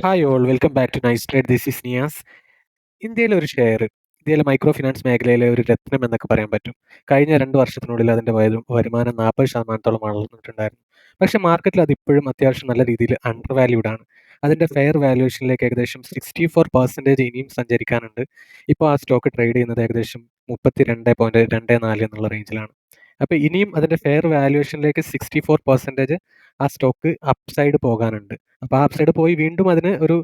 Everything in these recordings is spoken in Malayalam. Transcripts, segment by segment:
Hi all welcome back to Nice Trade. This is Niyas. ഇന്ത്യയിലെ ഒരു ഷെയർ, ഇന്ത്യയിലെ മൈക്രോ ഫിനാൻസ് മേഖലയിലെ ഒരു രത്നം എന്നൊക്കെ പറയാൻ പറ്റും. കഴിഞ്ഞ 2 വർഷത്തിനുള്ളിൽ അതിന്റെ വരുമാനം 40% വളർന്നിട്ടുണ്ടായിരുന്നു. പക്ഷേ മാർക്കറ്റിൽ അത് ഇപ്പോഴും അത്യാവശ്യം നല്ല രീതിയിൽ അണ്ടർ വാല്യൂഡ് ആണ്. അതിന്റെ ഫെയർ വാല്യുവേഷനിലേക്ക് ഏകദേശം 64% ഇനിയും സഞ്ചരിക്കാനുണ്ട്. ഇപ്പോൾ ആ സ്റ്റോക്ക് ട്രേഡ് ചെയ്യുന്നത് ഏകദേശം 32.24 എന്നുള്ള റേഞ്ചിലാണ്. അപ്പോൾ ഇനിയും അതിന്റെ ഫെയർ വാല്യുവേഷനിലേക്ക് 64% ആ സ്റ്റോക്ക് അപ്സൈഡ് പോകാനുണ്ട്. അപ്പോൾ ആ അപ്സൈഡ് പോയി വീണ്ടും അതിന് ഒരു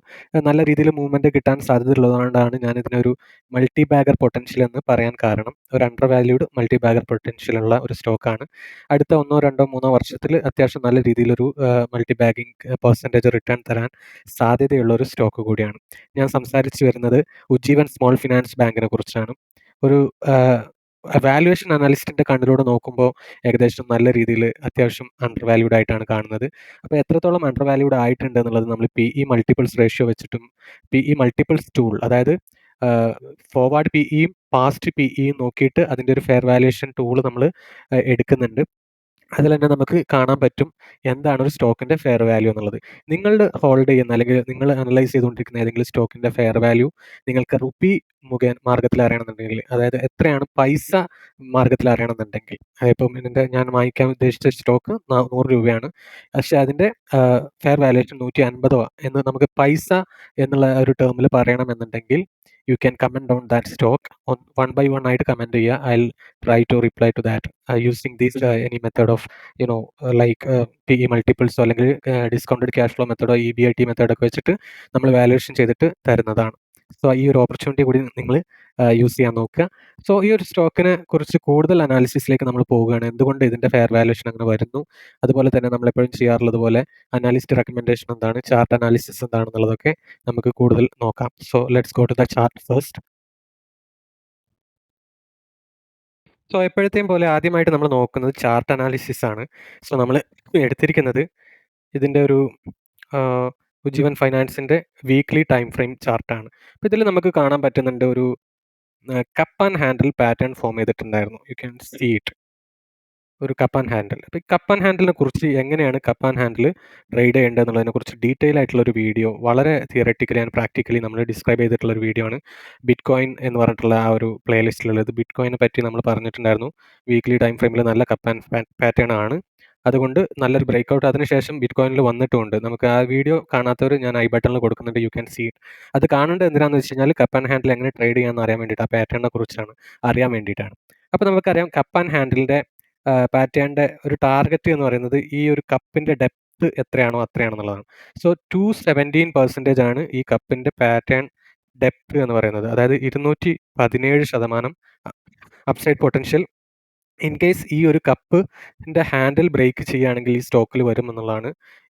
നല്ല രീതിയിൽ മൂവ്മെന്റ് കിട്ടാൻ സാധ്യതയുള്ളതുകൊണ്ടാണ് ഞാൻ ഇതിനൊരു മൾട്ടി ബാഗർ പൊട്ടൻഷ്യൽ എന്ന് പറയാൻ കാരണം. ഒരു under valued multi bagger potential ഉള്ള ഒരു സ്റ്റോക്കാണ്. അടുത്ത 1, 2, 3 വർഷത്തിൽ അത്യാവശ്യം നല്ല രീതിയിലൊരു മൾട്ടി ബാഗിംഗ് പെർസെൻറ്റേജ് റിട്ടേൺ തരാൻ സാധ്യതയുള്ള ഒരു സ്റ്റോക്ക് കൂടിയാണ്. ഞാൻ സംസാരിച്ചു വരുന്നത് ഉജ്ജീവൻ സ്മോൾ ഫിനാൻസ് ബാങ്കിനെ കുറിച്ചാണ്. ഒരു വാല്യുവേഷൻ അനലിസ്റ്റിന്റെ കണ്ണിലൂടെ നോക്കുമ്പോൾ ഏകദേശം നല്ല രീതിയിൽ അത്യാവശ്യം അണ്ടർ വാല്യൂഡ് ആയിട്ടാണ് കാണുന്നത്. അപ്പോൾ എത്രത്തോളം അണ്ടർ വാല്യൂഡ് ആയിട്ടുണ്ട് എന്നുള്ളത് നമ്മൾ PE മൾട്ടിപ്പിൾസ് റേഷ്യോ വെച്ചിട്ടും PE മൾട്ടിപ്പിൾസ് ടൂൾ, അതായത് ഫോർവേഡ് PEയും പാസ്റ്റ് PEയും നോക്കിയിട്ട് അതിൻ്റെ ഒരു ഫെയർ വാല്യുവേഷൻ ടൂൾ നമ്മൾ എടുക്കുന്നുണ്ട്. അതിൽ തന്നെ നമുക്ക് കാണാൻ പറ്റും എന്താണ് ഒരു സ്റ്റോക്കിന്റെ ഫെയർ വാല്യൂ എന്നുള്ളത്. നിങ്ങൾ ഹോൾഡ് ചെയ്യുന്ന അല്ലെങ്കിൽ നിങ്ങൾ അനലൈസ് ചെയ്തുകൊണ്ടിരിക്കുന്ന ഏതെങ്കിലും സ്റ്റോക്കിന്റെ ഫെയർ വാല്യൂ നിങ്ങൾക്ക് റുപ്പി മാർഗത്തിൽ അറിയണമെന്നുണ്ടെങ്കിൽ, അതായത് എത്രയാണ് പൈസ മാർഗത്തിൽ അറിയണമെന്നുണ്ടെങ്കിൽ, ഇപ്പം ഞാൻ വാങ്ങിക്കാൻ ഉദ്ദേശിച്ച സ്റ്റോക്ക് 100 രൂപയാണ്. പക്ഷേ അതിന്റെ ഫെയർ വാല്യുവേഷൻ 150 എന്ന് നമുക്ക് പൈസ എന്നുള്ള ഒരു ടേമിൽ പറയണമെന്നുണ്ടെങ്കിൽ you can comment down that stock one by one ആയിട്ട് കമന്റ് ചെയ്യുക. I try to reply to that using this any method of like PE multiples അല്ലെങ്കിൽ ഡിസ്കൗണ്ടഡ് ക്യാഷ് ഫ്ലോ മെത്തേഡോ EBIT മെത്തേഡൊക്കെ വെച്ചിട്ട് നമ്മൾ വാല്യുവേഷൻ ചെയ്തിട്ട് തരുന്നതാണ്. സോ ഈ ഒരു ഓപ്പർച്യൂണിറ്റി കൂടി നിങ്ങൾ യൂസ് ചെയ്യാൻ നോക്കുക. സോ ഈ ഒരു സ്റ്റോക്കിനെ കുറിച്ച് കൂടുതൽ അനാലിസിസിലേക്ക് നമ്മൾ പോവുകയാണ്. എന്തുകൊണ്ട് ഇതിന്റെ ഫെയർ വാല്യുവേഷൻ അങ്ങനെ വരുന്നു, അതുപോലെ തന്നെ നമ്മൾ എപ്പോഴും ചെയ്യാറുള്ളത് പോലെ അനാലിസ്റ്റ് റെക്കമെൻഡേഷൻ എന്താണ്, ചാർട്ട് അനാലിസിസ് എന്താണെന്നുള്ളതൊക്കെ നമുക്ക് കൂടുതൽ നോക്കാം. So let's go to the chart first. So എപ്പോഴത്തെയും പോലെ ആദ്യമായിട്ട് നമ്മൾ നോക്കുന്നത് ചാർട്ട് അനാലിസിസ് ആണ്. സോ നമ്മൾ എടുത്തിരിക്കുന്നത് ഇതിൻ്റെ ഒരു ഉജ്ജീവൻ ഫൈനാൻസിൻ്റെ വീക്ക്ലി ടൈം ഫ്രെയിം ചാർട്ടാണ്. അപ്പോൾ ഇതിൽ നമുക്ക് കാണാൻ പറ്റുന്നുണ്ട് ഒരു cup and handle pattern form ചെയ്തിട്ടുണ്ടായിരുന്നു. യു ക്യാൻ സീ ഇറ്റ്, ഒരു കപ്പ് ആൻഡ് ഹാൻഡിൽ. അപ്പോൾ ഈ കപ്പ് ആൻഡ് ഹാൻഡിലിനെ കുറിച്ച്, എങ്ങനെയാണ് കപ്പ് ആൻഡ് ഹാൻഡിൽ ട്രേഡ് ചെയ്യേണ്ടത് എന്നുള്ളതിനെ കുറിച്ച് ഡീറ്റെയിൽ ആയിട്ടുള്ള ഒരു വീഡിയോ, വളരെ തിയററ്റിക്കലി ആൻഡ് പ്രാക്ടിക്കലി നമ്മൾ ഡിസ്ക്രൈബ് ചെയ്തിട്ടുള്ള ഒരു വീഡിയോ ആണ് ബിറ്റ് കോയിൻ എന്ന് പറഞ്ഞിട്ടുള്ള ആ ഒരു പ്ലേലിസ്റ്റിലുള്ളത്. ബിറ്റ് കോയിനെ പറ്റി നമ്മൾ പറഞ്ഞിട്ടുണ്ടായിരുന്നു. വീക്ക്ലി ടൈം ഫ്രെയിമിൽ നല്ല കപ്പ് ആൻഡ് പാറ്റേൺ ആണ്. അതുകൊണ്ട് നല്ലൊരു ബ്രേക്ക്ഔട്ട് അതിനുശേഷം ബിറ്റ് കോയിനിൽ വന്നിട്ടുമുണ്ട്. നമുക്ക് ആ വീഡിയോ കാണാത്തവർ ഞാൻ ഐ ബട്ടണിൽ കൊടുക്കുന്നുണ്ട്, യു ക്യാൻ സീ ഇറ്റ്. അത് കാണേണ്ടത് എന്തിനാണെന്ന് വെച്ച് കഴിഞ്ഞാൽ കപ്പ് ആൻഡ് ഹാൻഡിൽ എങ്ങനെ ട്രേഡ് ചെയ്യാമെന്ന് അറിയാൻ വേണ്ടിയിട്ട്, ആ പാറ്റേണിനെ കുറിച്ചാണ് അറിയാൻ വേണ്ടിയിട്ടാണ്. അപ്പോൾ നമുക്കറിയാം കപ്പ് ആൻഡ് ഹാൻഡിലിൻ്റെ പാറ്റേണിൻ്റെ ഒരു ടാർഗറ്റ് എന്ന് പറയുന്നത് ഈ ഒരു കപ്പിൻ്റെ ഡെപ്ത് എത്രയാണോ അത്രയാണെന്നുള്ളതാണ്. സോ 217% ആണ് ഈ കപ്പിൻ്റെ പാറ്റേൺ ഡെപ്ത് എന്ന് പറയുന്നത്. അതായത് 217% അപ്സൈഡ് പൊട്ടൻഷ്യൽ ഇൻ കേസ് ഈ ഒരു കപ്പിൻ്റെ ഹാൻഡിൽ ബ്രേക്ക് ചെയ്യുകയാണെങ്കിൽ ഈ സ്റ്റോക്കിൽ വരും എന്നുള്ളതാണ്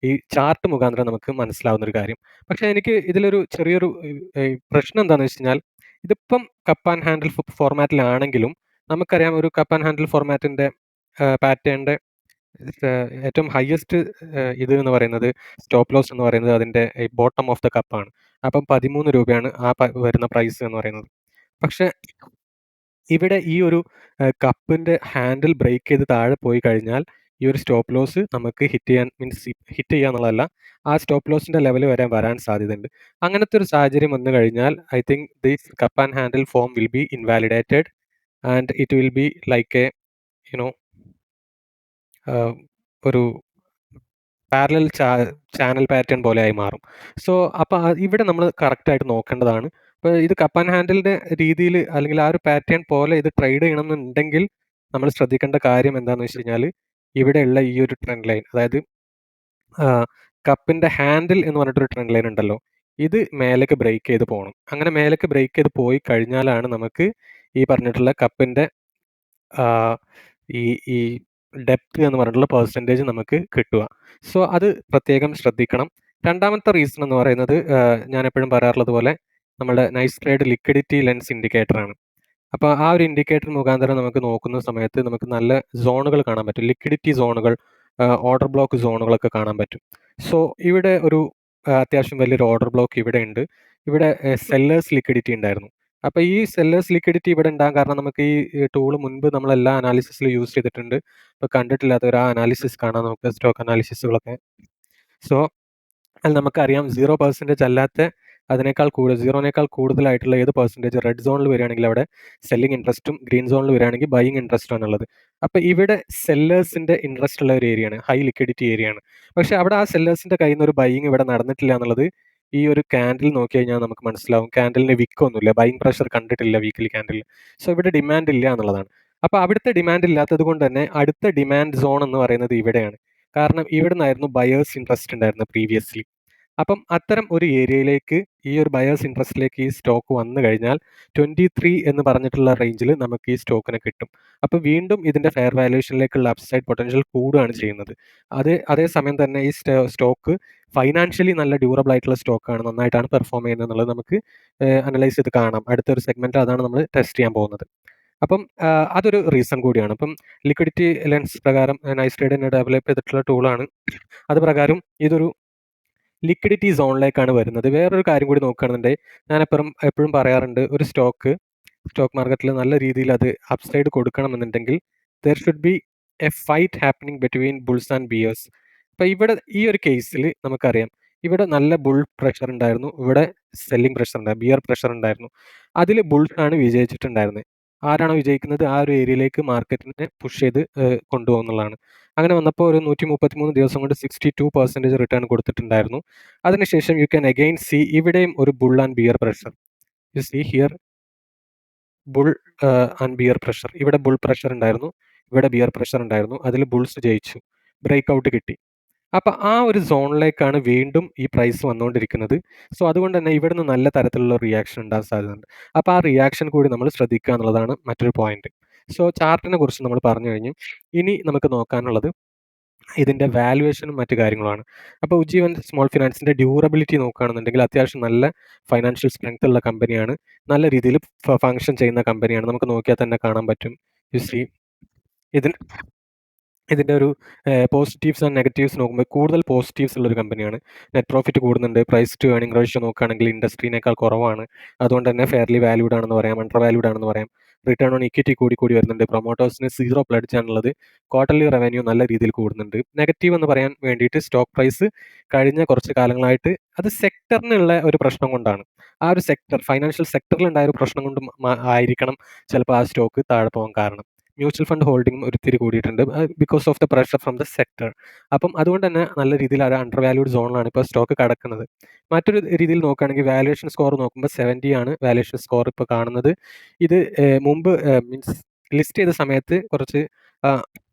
ഈ ചാർട്ട് മുഖാന്തരം നമുക്ക് മനസ്സിലാവുന്ന ഒരു കാര്യം. പക്ഷേ എനിക്ക് ഇതിലൊരു ചെറിയൊരു പ്രശ്നം എന്താണെന്ന് വെച്ച് കഴിഞ്ഞാൽ, ഇതിപ്പം കപ്പ് ആൻഡ് ഹാൻഡിൽ ഫോർമാറ്റിലാണെങ്കിലും നമുക്കറിയാം ഒരു കപ്പ് ആൻഡ് ഹാൻഡിൽ ഫോർമാറ്റിൻ്റെ പാറ്റേണിൻ്റെ ഏറ്റവും ഹയസ്റ്റ് ഇത് എന്ന് പറയുന്നത്, സ്റ്റോപ്പ് ലോസ് എന്ന് പറയുന്നത് അതിൻ്റെ ബോട്ടം ഓഫ് ദ കപ്പാണ്. അപ്പം 13 രൂപയാണ് ആ വരുന്ന പ്രൈസ് എന്ന് പറയുന്നത്. പക്ഷേ ഇവിടെ ഈ ഒരു കപ്പിൻ്റെ ഹാൻഡിൽ ബ്രേക്ക് ചെയ്ത് താഴെ പോയി കഴിഞ്ഞാൽ ഈ ഒരു സ്റ്റോപ്പ് ലോസ് നമുക്ക് ഹിറ്റ് ചെയ്യാൻ, ഹിറ്റ് ചെയ്യുക എന്നുള്ളതല്ല, ആ സ്റ്റോപ്പ് ലോസിൻ്റെ ലെവൽ വരെ വരാൻ സാധ്യതയുണ്ട്. അങ്ങനത്തെ ഒരു സാഹചര്യം വന്നു കഴിഞ്ഞാൽ I think this cup and handle form will be invalidated and it will be like a you know ഒരു പാരലൽ ചാനൽ പാറ്റേൺ പോലെ ആയി മാറും. സോ അപ്പോൾ ഇവിടെ നമ്മൾ കറക്റ്റായിട്ട് നോക്കേണ്ടതാണ്. ഇപ്പോൾ ഇത് കപ്പ് ആൻഡ് ഹാൻഡിലിൻ്റെ രീതിയിൽ അല്ലെങ്കിൽ ആ ഒരു പാറ്റേൺ പോലെ ഇത് ട്രേഡ് ചെയ്യണമെന്നുണ്ടെങ്കിൽ നമ്മൾ ശ്രദ്ധിക്കേണ്ട കാര്യം എന്താണെന്ന് വെച്ച് കഴിഞ്ഞാൽ, ഇവിടെയുള്ള ഈ ഒരു ട്രെൻഡ് ലൈൻ, അതായത് കപ്പിൻ്റെ ഹാൻഡിൽ എന്ന് പറഞ്ഞിട്ടൊരു ട്രെൻഡ് ലൈൻ ഉണ്ടല്ലോ, ഇത് മേലേക്ക് ബ്രേക്ക് ചെയ്ത് പോകണം. അങ്ങനെ മേലേക്ക് ബ്രേക്ക് ചെയ്ത് പോയി കഴിഞ്ഞാലാണ് നമുക്ക് ഈ പറഞ്ഞിട്ടുള്ള കപ്പിൻ്റെ ഈ ഡെപ്ത് എന്ന് പറഞ്ഞിട്ടുള്ള പെർസെൻറ്റേജ് നമുക്ക് കിട്ടുക. സോ അത് പ്രത്യേകം ശ്രദ്ധിക്കണം. രണ്ടാമത്തെ റീസൺ എന്ന് പറയുന്നത് ഞാൻ എപ്പോഴും പറയാറുള്ളത് പോലെ നമ്മുടെ നൈസ് ട്രേഡ് ലിക്വിഡിറ്റി ലെൻസ് ഇൻഡിക്കേറ്ററാണ്. അപ്പോൾ ആ ഒരു ഇൻഡിക്കേറ്റർ മുഖാന്തരം നമുക്ക് നോക്കുന്ന സമയത്ത് നമുക്ക് നല്ല സോണുകൾ കാണാൻ പറ്റും. ലിക്വിഡിറ്റി സോണുകൾ, ഓർഡർ ബ്ലോക്ക് സോണുകളൊക്കെ കാണാൻ പറ്റും. സോ ഇവിടെ ഒരു അത്യാവശ്യം വലിയൊരു ഓർഡർ ബ്ലോക്ക് ഇവിടെ ഉണ്ട്. ഇവിടെ സെല്ലേഴ്സ് ലിക്വിഡിറ്റി ഉണ്ടായിരുന്നു. അപ്പോൾ ഈ സെല്ലേഴ്സ് ലിക്വിഡിറ്റി ഇവിടെ ഉണ്ടാകാൻ കാരണം നമുക്ക് ഈ ടൂൾ മുൻപ് നമ്മളെല്ലാ അനാലിസിസിലും യൂസ് ചെയ്തിട്ടുണ്ട്. ഇപ്പോൾ കണ്ടിട്ടില്ലാത്തവർ ആ അനാലിസിസ് കാണാൻ നോക്കുക, സ്റ്റോക്ക് അനാലിസിസുകളൊക്കെ. സോ അതിൽ നമുക്കറിയാം 0% അല്ലാത്ത അതിനേക്കാൾ കൂടുതൽ 0-നേക്കാൾ കൂടുതലായിട്ടുള്ള ഏത് പെർസെൻറ്റേജ് റെഡ് സോണിൽ വരികയാണെങ്കിൽ അവിടെ സെല്ലിംഗ് ഇൻട്രസ്റ്റും, ഗ്രീൻ സോണിൽ വരികയാണെങ്കിൽ ബൈയിങ് ഇൻട്രസ്റ്റും ആണുള്ളത്. അപ്പോൾ ഇവിടെ സെല്ലേഴ്സിൻ്റെ ഇൻട്രസ്റ്റ് ഉള്ള ഒരു ഏരിയയാണ്, ഹൈ ലിക്വിഡിറ്റി ഏരിയയാണ്. പക്ഷേ അവിടെ ആ സെല്ലേഴ്സിൻ്റെ കയ്യിൽ നിന്ന് ഒരു ബൈയിങ് ഇവിടെ നടന്നിട്ടില്ല എന്നുള്ളത് ഈ ഒരു ക്യാൻഡിൽ നോക്കി കഴിഞ്ഞാൽ നമുക്ക് മനസ്സിലാവും. ക്യാൻഡിലിന് വിക്കൊന്നുമില്ല, ബൈയിങ് പ്രഷർ കണ്ടിട്ടില്ല വീക്കിലി ക്യാൻഡിലിൽ. സോ ഇവിടെ ഡിമാൻഡ് ഇല്ല എന്നുള്ളതാണ്. അപ്പോൾ അവിടുത്തെ ഡിമാൻഡ് ഇല്ലാത്തത് കൊണ്ട് തന്നെ അടുത്ത ഡിമാൻഡ് സോൺ എന്ന് പറയുന്നത് ഇവിടെയാണ്. കാരണം ഇവിടുന്നായിരുന്നു ബയേഴ്സ് ഇൻട്രസ്റ്റ് ഉണ്ടായിരുന്നത് പ്രീവിയസ്ലി. അപ്പം അത്തരം ഒരു ഏരിയയിലേക്ക് ഈ ഒരു ബയേഴ്സ് ഇൻട്രസ്റ്റിലേക്ക് ഈ സ്റ്റോക്ക് വന്നു കഴിഞ്ഞാൽ 23 എന്ന് പറഞ്ഞിട്ടുള്ള റേഞ്ചിൽ നമുക്ക് ഈ സ്റ്റോക്കിനെ കിട്ടും. അപ്പോൾ വീണ്ടും ഇതിൻ്റെ ഫെയർ വാല്യൂഷനിലേക്കുള്ള അപ്സൈഡ് പൊട്ടൻഷ്യൽ കൂടുകയാണ് ചെയ്യുന്നത്. അതേസമയം തന്നെ ഈ സ്റ്റോക്ക് ഫൈനാൻഷ്യലി നല്ല ഡ്യൂറബിൾ ആയിട്ടുള്ള സ്റ്റോക്കാണ്, നന്നായിട്ടാണ് പെർഫോം ചെയ്യുന്നത് എന്നുള്ളത് നമുക്ക് അനലൈസ് ചെയ്ത് കാണാം. അടുത്തൊരു സെഗ്മെൻറ്റ് അതാണ് നമ്മൾ ടെസ്റ്റ് ചെയ്യാൻ പോകുന്നത്. അപ്പം അതൊരു റീസൺ കൂടിയാണ്. അപ്പം ലിക്വിഡിറ്റി ലെൻസ് പ്രകാരം നൈസ് ട്രേഡിനെ ഡെവലപ്പ് ചെയ്തിട്ടുള്ള ടൂളാണ്. അത് പ്രകാരം ഇതൊരു ലിക്വിഡിറ്റി സോണിലേക്കാണ് വരുന്നത്. വേറൊരു കാര്യം കൂടി നോക്കുകയാണെന്നുണ്ടെങ്കിൽ ഞാൻ എപ്പോഴും പറയാറുണ്ട്, ഒരു സ്റ്റോക്ക് മാർക്കറ്റിൽ നല്ല രീതിയിൽ അത് അപ്സൈഡ് കൊടുക്കണമെന്നുണ്ടെങ്കിൽ there should be a fight happening between bulls and bears. അപ്പോൾ ഇവിടെ ഈ ഒരു കേസിൽ നമുക്കറിയാം, ഇവിടെ നല്ല ബുൾ പ്രഷർ ഉണ്ടായിരുന്നു, ഇവിടെ സെല്ലിംഗ് പ്രഷർ ഉണ്ടായിരുന്നു, ബിയർ പ്രഷർ ഉണ്ടായിരുന്നു. അതിൽ ബുൾസാണ് വിജയിച്ചിട്ടുണ്ടായിരുന്നത്. ആരാണോ വിജയിക്കുന്നത് ആ ഒരു ഏരിയയിലേക്ക് മാർക്കറ്റിനെ പുഷ് ചെയ്ത് കൊണ്ടുപോകുന്നതാണ്. അങ്ങനെ വന്നപ്പോൾ ഒരു 133 ദിവസം കൊണ്ട് 62% റിട്ടേൺ കൊടുത്തിട്ടുണ്ടായിരുന്നു. അതിനുശേഷം യു ക്യാൻ അഗെയിൻ സീ ഇവിടെയും ഒരു bull and bear pressure. You see here bull and bear pressure. ഇവിടെ ബുൾ പ്രഷർ ഉണ്ടായിരുന്നു, ഇവിടെ ബിയർ പ്രഷർ ഉണ്ടായിരുന്നു. അതിൽ ബുൾസ് ജയിച്ചു, ബ്രേക്ക് ഔട്ട് കിട്ടി. അപ്പോൾ ആ ഒരു സോണിലേക്കാണ് വീണ്ടും ഈ പ്രൈസ് വന്നുകൊണ്ടിരിക്കുന്നത്. സോ അതുകൊണ്ട് തന്നെ ഇവിടുന്ന് നല്ല തരത്തിലുള്ള റിയാക്ഷൻ ഉണ്ടാകാൻ സാധ്യതയുണ്ട്. അപ്പോൾ ആ റിയാക്ഷൻ കൂടി നമ്മൾ ശ്രദ്ധിക്കുക എന്നുള്ളതാണ് മറ്റൊരു പോയിന്റ്. സോ ചാർട്ടിനെ കുറിച്ച് നമ്മൾ പറഞ്ഞു കഴിഞ്ഞു. ഇനി നമുക്ക് നോക്കാനുള്ളത് ഇതിൻ്റെ വാല്യുവേഷനും മറ്റു കാര്യങ്ങളുമാണ്. അപ്പോൾ ഉജ്ജീവൻ സ്മോൾ ഫിനാൻസിൻ്റെ ഡ്യൂറബിലിറ്റി നോക്കുകയാണെന്നുണ്ടെങ്കിൽ അത്യാവശ്യം നല്ല ഫൈനാൻഷ്യൽ സ്ട്രെങ്ത് ഉള്ള കമ്പനിയാണ്, നല്ല രീതിയിൽ ഫങ്ഷൻ ചെയ്യുന്ന കമ്പനിയാണ്. നമുക്ക് നോക്കിയാൽ തന്നെ കാണാൻ പറ്റും. യു സീ ഇതിന് ഇതിൻ്റെ ഒരു പോസിറ്റീവ്സ് ആൻഡ് നെഗറ്റീവ്സ് നോക്കുമ്പോൾ കൂടുതൽ പോസിറ്റീവ്സ് ഉള്ളൊരു കമ്പനിയാണ്. നെറ്റ് പ്രോഫിറ്റ് കൂടുന്നുണ്ട്, പ്രൈസ് ടു ഏർണിംഗ് റേഷ്യോ നോക്കുകയാണെങ്കിൽ ഇൻഡസ്ട്രീനേക്കാൾ കുറവാണ്. അതുകൊണ്ട് തന്നെ ഫെയർലി വാല്യൂഡ് ആണെന്ന് പറയാം, അണ്ടർ വാല്യൂഡ് ആണെന്ന് പറയാം. റിട്ടേൺ ഓൺ ഇക്വിറ്റി കൂടി വരുന്നുണ്ട്. പ്രൊമോട്ടേഴ്സിന് 0 പ്ലഡ്ജ് ആണുള്ളത്. ക്വാർട്ടർലി റവന്യൂ നല്ല രീതിയിൽ കൂടുന്നുണ്ട്. നെഗറ്റീവ് എന്ന് പറയാൻ വേണ്ടിയിട്ട് സ്റ്റോക്ക് പ്രൈസ് കഴിഞ്ഞ കുറച്ച് കാലങ്ങളായിട്ട് അത് സെക്ടറിനുള്ള ഒരു പ്രശ്നം കൊണ്ടാണ്. ആ ഒരു സെക്ടർ ഫൈനാൻഷ്യൽ സെക്ടറിൽ ഉണ്ടായ ഒരു പ്രശ്നം കൊണ്ട് ആയിരിക്കണം ചിലപ്പോൾ ആ സ്റ്റോക്ക് താഴെ പോകാൻ കാരണം. മ്യൂച്വൽ ഫണ്ട് ഹോൾഡിംഗ് ഒരിത്തിരി കൂടിയിട്ടുണ്ട് because of the pressure from the sector. അപ്പം അതുകൊണ്ട് തന്നെ നല്ല രീതിയിൽ ഒരു അണ്ടർ വാല്യൂഡ് സോണിലാണ് ഇപ്പോൾ സ്റ്റോക്ക് കിടക്കുന്നത്. മറ്റൊരു രീതിയിൽ നോക്കുകയാണെങ്കിൽ വാല്യുവേഷൻ സ്കോർ നോക്കുമ്പോൾ 70 ആണ് വാല്യുവേഷൻ സ്കോർ ഇപ്പോൾ കാണുന്നത്. ഇത് മുമ്പ് മീൻസ് ലിസ്റ്റ് ചെയ്ത സമയത്ത് കുറച്ച്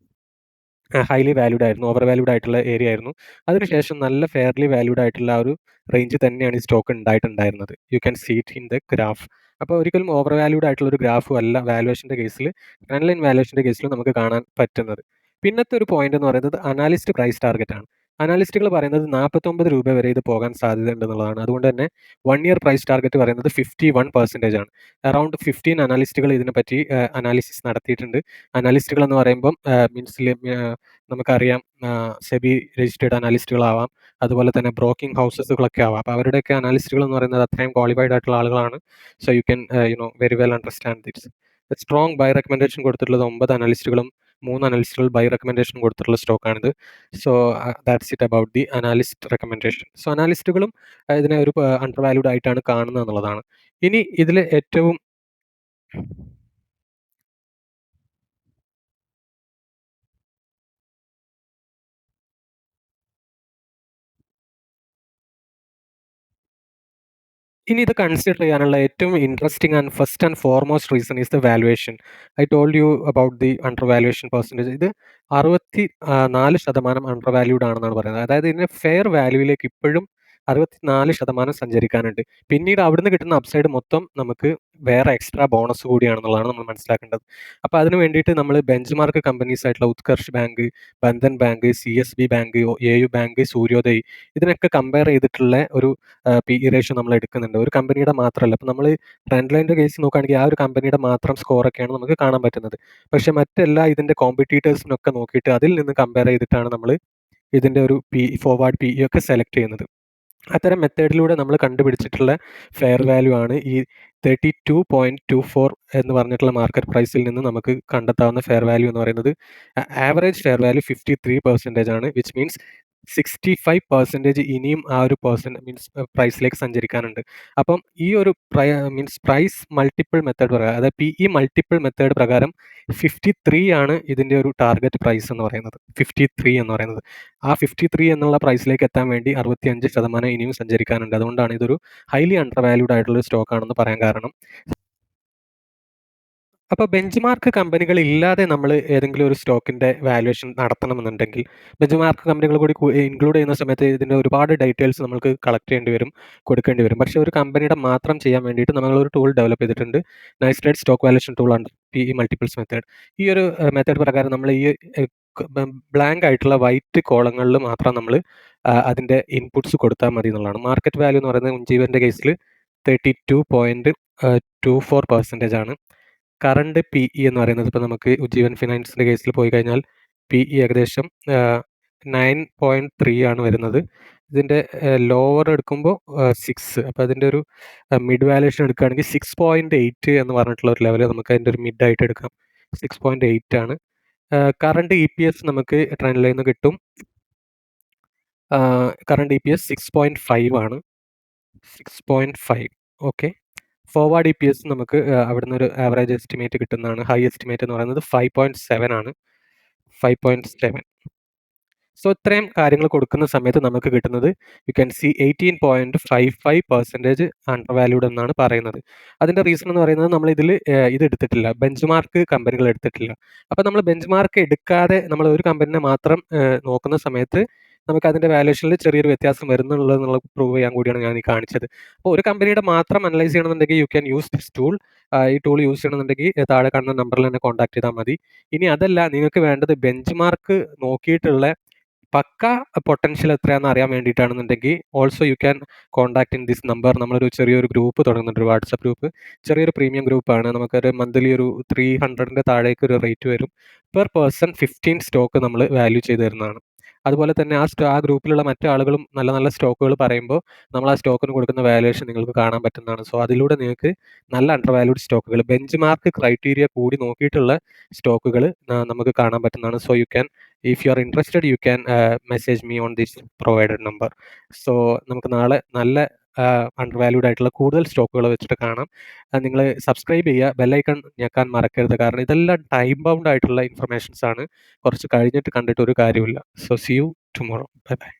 ഹൈലി വാല്യൂഡ് ആയിരുന്നു, ഓവർ വാല്യൂഡ് ആയിട്ടുള്ള ഏരിയ ആയിരുന്നു. അതിനുശേഷം നല്ല ഫെയർലി വാല്യൂഡ് ആയിട്ടുള്ള ആ ഒരു റേഞ്ച് തന്നെയാണ് ഈ സ്റ്റോക്ക് ഉണ്ടായിട്ടുണ്ടായിരുന്നത്. You can see it in the graph. അപ്പോൾ ഒരിക്കലും ഓവർ വാല്യൂഡ് ആയിട്ടുള്ള ഒരു ഗ്രാഫും അല്ല വാല്യുവേഷൻ്റെ കേസിൽ, ട്രെൻഡ് ലൈൻ വാല്യുവേഷൻ്റെ കേസിലും നമുക്ക് കാണാൻ പറ്റുന്നത്. പിന്നത്തെ ഒരു പോയിന്റ് എന്ന് പറയുന്നത് അനാലിസ്റ്റ് പ്രൈസ് ടാർഗറ്റ് ആണ്. അനാലിസ്റ്റുകൾ പറയുന്നത് 49 രൂപ വരെ ഇത് പോകാൻ സാധ്യതയുണ്ടെന്നുള്ളതാണ്. അതുകൊണ്ട് തന്നെ 1 ഇയർ പ്രൈസ് ടാർഗറ്റ് പറയുന്നത് 51% ആണ്. അറൗണ്ട് 15 അനാലിസ്റ്റുകൾ ഇതിനെപ്പറ്റി അനാലിസിസ് നടത്തിയിട്ടുണ്ട്. അനാലിസ്റ്റുകൾ എന്ന് പറയുമ്പം നമുക്കറിയാം സെബി രജിസ്റ്റേർഡ് അനാലിസ്റ്റുകളാവാം, അതുപോലെ തന്നെ ബ്രോക്കിംഗ് ഹൗസസുകളൊക്കെ ആവാം. അപ്പോൾ അവരുടെയൊക്കെ അനാലിസ്റ്റുകൾ എന്ന് പറയുന്നത് അത്രയും ക്വാളിഫൈഡ് ആയിട്ടുള്ള ആളുകളാണ്. So you can very well understand this. Strong buy recommendation കൊടുത്തിട്ടുള്ളത് 9 അനലിസ്റ്റുകളും 3 അനലിസ്റ്റുകൾ ബൈ റെക്കമെൻഡേഷൻ കൊടുത്തിട്ടുള്ള സ്റ്റോക്കാണിത്. So that's it about the analyst recommendation. So അനാലിസ്റ്റുകളും ഇതിനെ ഒരു അണ്ടർ വാല്യൂഡ് ആയിട്ടാണ് കാണുന്നത് എന്നുള്ളതാണ്. ഇനി ഇതിൽ ഏറ്റവും ഇനി ഇത് കൺസിഡർ ചെയ്യാനുള്ള ഏറ്റവും interesting and first and foremost reason is the valuation. I told you about the under valuation percentage. ഇത് 64% അണ്ടർ വാല്യൂഡ് ആണെന്നാണ് പറയുന്നത്. അതായത് ഇതിൻ്റെ ഫെയർ വാല്യൂവിലേക്ക് ഇപ്പോഴും 64% സഞ്ചരിക്കാനുണ്ട്. പിന്നീട് അവിടുന്ന് കിട്ടുന്ന അപ്സൈഡ് മൊത്തം നമുക്ക് വേറെ എക്സ്ട്രാ ബോണസ് കൂടിയാണെന്നുള്ളതാണ് നമ്മൾ മനസ്സിലാക്കേണ്ടത്. അപ്പോൾ അതിന് വേണ്ടിയിട്ട് നമ്മൾ ബെഞ്ച് മാർക്ക് കമ്പനീസ് ആയിട്ടുള്ള Utkarsh bank, Bandhan bank, CSB bank, AU bank, Suryoday ഇതിനൊക്കെ കമ്പയർ ചെയ്തിട്ടുള്ള ഒരു PE റേഷ്യോ നമ്മൾ എടുക്കുന്നുണ്ട്. ഒരു കമ്പനിയുടെ മാത്രമല്ല. അപ്പോൾ നമ്മൾ ട്രെൻഡ് ലൈൻ്റെ കേസ് നോക്കുകയാണെങ്കിൽ ആ ഒരു കമ്പനിയുടെ മാത്രം സ്കോറൊക്കെയാണ് നമുക്ക് കാണാൻ പറ്റുന്നത്. പക്ഷേ മറ്റെല്ലാ ഇതിൻ്റെ കോമ്പറ്റീറ്റേഴ്സിനൊക്കെ നോക്കിയിട്ട് അതിൽ നിന്ന് കമ്പയർ ചെയ്തിട്ടാണ് നമ്മൾ ഇതിൻ്റെ ഒരു ഫോർവേഡ് PE ഒക്കെ സെലക്ട് ചെയ്യുന്നത്. അത്തരം മെത്തേഡിലൂടെ നമ്മൾ കണ്ടുപിടിച്ചിട്ടുള്ള ഫെയർ വാല്യൂ ആണ് ഈ 32.24 എന്ന് പറഞ്ഞിട്ടുള്ള മാർക്കറ്റ് പ്രൈസിൽ നിന്ന് നമുക്ക് കണ്ടെത്താവുന്ന ഫെയർ വാല്യൂ എന്ന് പറയുന്നത്. ആവറേജ് ഫെയർ വാല്യൂ 53% ആണ്. വിച്ച് മീൻസ് 65% ഇനിയും ആ ഒരു മീൻസ് പ്രൈസിലേക്ക് സഞ്ചരിക്കാനുണ്ട്. അപ്പം ഈ ഒരു മീൻസ് പ്രൈസ് മൾട്ടിപ്പിൾ മെത്തേഡ് പ്രകാരം, അതായത് PE മൾട്ടിപ്പിൾ മെത്തേഡ് പ്രകാരം 53 ആണ് ഇതിൻ്റെ ഒരു ടാർഗറ്റ് പ്രൈസ് എന്ന് പറയുന്നത്. 53 എന്ന് പറയുന്നത്. ആ 53 എന്നുള്ള പ്രൈസിലേക്ക് എത്താൻ വേണ്ടി 65% ഇനിയും സഞ്ചരിക്കാനുണ്ട്. അതുകൊണ്ടാണ് ഇതൊരു ഹൈലി അണ്ടർ വാല്യൂഡ് ആയിട്ടുള്ള ഒരു സ്റ്റോക്ക് ആണെന്ന് പറയാൻ കാരണം. അപ്പോൾ ബെഞ്ച്മാർക്ക് കമ്പനികൾ ഇല്ലാതെ നമ്മൾ ഏതെങ്കിലും ഒരു സ്റ്റോക്കിൻ്റെ വാല്യുവേഷൻ നടത്തണമെന്നുണ്ടെങ്കിൽ, ബെഞ്ച്മാർക്ക് കമ്പനികൾ കൂടി ഇൻക്ലൂഡ് ചെയ്യുന്ന സമയത്ത് ഇതിൻ്റെ ഒരുപാട് ഡീറ്റെയിൽസ് നമുക്ക് കളക്ട് ചെയ്യേണ്ടി വരും, കൊടുക്കേണ്ടി വരും. പക്ഷേ ഒരു കമ്പനിയുടെ മാത്രം ചെയ്യാൻ വേണ്ടിയിട്ട് നമ്മളൊരു ടൂൾ ഡെവലപ്പ് ചെയ്തിട്ടുണ്ട്. Nice trade stock valuation tool ആണ് PE മൾട്ടിപ്പിൾസ് മെത്തേഡ്. ഈ ഒരു മെത്തേഡ് പ്രകാരം നമ്മൾ ഈ ബ്ലാങ്ക് ആയിട്ടുള്ള വൈറ്റ് കോളങ്ങളിൽ മാത്രം നമ്മൾ അതിൻ്റെ ഇൻപുട്സ് കൊടുത്താൽ മതി എന്നുള്ളതാണ്. മാർക്കറ്റ് വാല്യൂ എന്ന് പറയുന്നത് ഉജ്ജീവൻ്റെ കേസിൽ 32.24% ആണ്. കറണ്ട് PE എന്ന് പറയുന്നത് ഇപ്പോൾ നമുക്ക് ഉജ്ജീവൻ ഫിനാൻസിൻ്റെ കേസിൽ പോയി കഴിഞ്ഞാൽ PE ഏകദേശം 9.3 ആണ് വരുന്നത്. ഇതിൻ്റെ ലോവർ എടുക്കുമ്പോൾ 6. അപ്പോൾ അതിൻ്റെ ഒരു മിഡ് വാല്യുവേഷൻ എടുക്കുകയാണെങ്കിൽ 6.8 എന്ന് പറഞ്ഞിട്ടുള്ള ഒരു ലെവൽ നമുക്ക് അതിൻ്റെ ഒരു മിഡ് ആയിട്ട് എടുക്കാം. 6.8 ആണ്. കറണ്ട് EPS നമുക്ക് ട്രെൻഡ് ലൈനിൽ നിന്ന് കിട്ടും. കറണ്ട് EPS 6.5 ആണ്. 6.5 ഓക്കെ. ഫോർവേഡ് EPS നമുക്ക് അവിടുന്ന് ഒരു ആവറേജ് എസ്റ്റിമേറ്റ് കിട്ടുന്നതാണ്. ഹൈ എസ്റ്റിമേറ്റ് എന്ന് പറയുന്നത് 5.7 ആണ്. 5.7. സോ ഇത്രയും കാര്യങ്ങൾ കൊടുക്കുന്ന സമയത്ത് നമുക്ക് കിട്ടുന്നത് you can see 18.55% under valued എന്നാണ് പറയുന്നത്. അതിൻ്റെ റീസൺ എന്ന് പറയുന്നത് നമ്മൾ ഇതിൽ ഇത് എടുത്തിട്ടില്ല, ബെഞ്ച് മാർക്ക് കമ്പനികൾ എടുത്തിട്ടില്ല. അപ്പോൾ നമ്മൾ ബെഞ്ച് മാർക്ക് എടുക്കാതെ നമ്മൾ ഒരു കമ്പനിനെ മാത്രം നോക്കുന്ന സമയത്ത് നമുക്ക് അതിൻ്റെ വാല്യുവേഷനിൽ ചെറിയൊരു വ്യത്യാസം വരുന്നുള്ളത് പ്രൂവ് ചെയ്യാൻ കൂടിയാണ് ഞാൻ ഈ കാണിച്ചത്. അപ്പോൾ ഒരു കമ്പനിയുടെ മാത്രം അനലൈസ് ചെയ്യണമെന്നുണ്ടെങ്കിൽ you can use this tool. ഈ ടൂൾ യൂസ് ചെയ്യണമെന്നുണ്ടെങ്കിൽ താഴെ കാണുന്ന നമ്പറിൽ തന്നെ കോൺടാക്ട് ചെയ്താൽ മതി. ഇനി അതല്ല, നിങ്ങൾക്ക് വേണ്ടത് ബെഞ്ച് മാർക്ക് നോക്കിയിട്ടുള്ള പക്ക പൊട്ടൻഷ്യൽ എത്രയാണെന്ന് അറിയാൻ വേണ്ടിയിട്ടാണെന്നുണ്ടെങ്കിൽ also you can contact in this number. നമ്മളൊരു ചെറിയൊരു ഗ്രൂപ്പ് തുടങ്ങുന്നുണ്ട്, ഒരു വാട്സപ്പ് ഗ്രൂപ്പ്. ചെറിയൊരു പ്രീമിയം ഗ്രൂപ്പാണ്. നമുക്കൊരു മന്ത്ലി ഒരു 300ൻ്റെ താഴേക്ക് ഒരു റേറ്റ് വരും. പെർ പേഴ്സൺ 15 സ്റ്റോക്ക് നമ്മൾ വാല്യൂ ചെയ്ത് തരുന്നതാണ്. അതുപോലെ തന്നെ ആ ഗ്രൂപ്പിലുള്ള മറ്റു ആളുകളും നല്ല നല്ല സ്റ്റോക്കുകൾ പറയുമ്പോൾ നമ്മൾ ആ സ്റ്റോക്കിന് കൊടുക്കുന്ന വാല്യുവേഷൻ നിങ്ങൾക്ക് കാണാൻ പറ്റുന്നതാണ്. സോ അതിലൂടെ നിങ്ങൾക്ക് നല്ല അണ്ടർ വാല്യൂഡ് സ്റ്റോക്കുകൾ, ബെഞ്ച് മാർക്ക് ക്രൈറ്റീരിയ കൂടി നോക്കിയിട്ടുള്ള സ്റ്റോക്കുകൾ നമുക്ക് കാണാൻ പറ്റുന്നതാണ്. So you can, if you are interested you can message me on this provided number. So നമുക്ക് നാളെ നല്ല അണ്ടർ വാല്യൂഡ് ആയിട്ടുള്ള കൂടുതൽ സ്റ്റോക്കുകൾ വെച്ചിട്ട് കാണാം. നിങ്ങൾ സബ്സ്ക്രൈബ് ചെയ്യുക, ബെല്ലൈക്കൺ ഞെക്കാൻ മറക്കരുത്. കാരണം ഇതെല്ലാം ടൈം ബൗണ്ട് ആയിട്ടുള്ള ഇൻഫർമേഷൻസ് ആണ്. കുറച്ച് കഴിഞ്ഞിട്ട് കണ്ടിട്ട് ഒരു കാര്യമില്ല. So see you tomorrow. Bye by.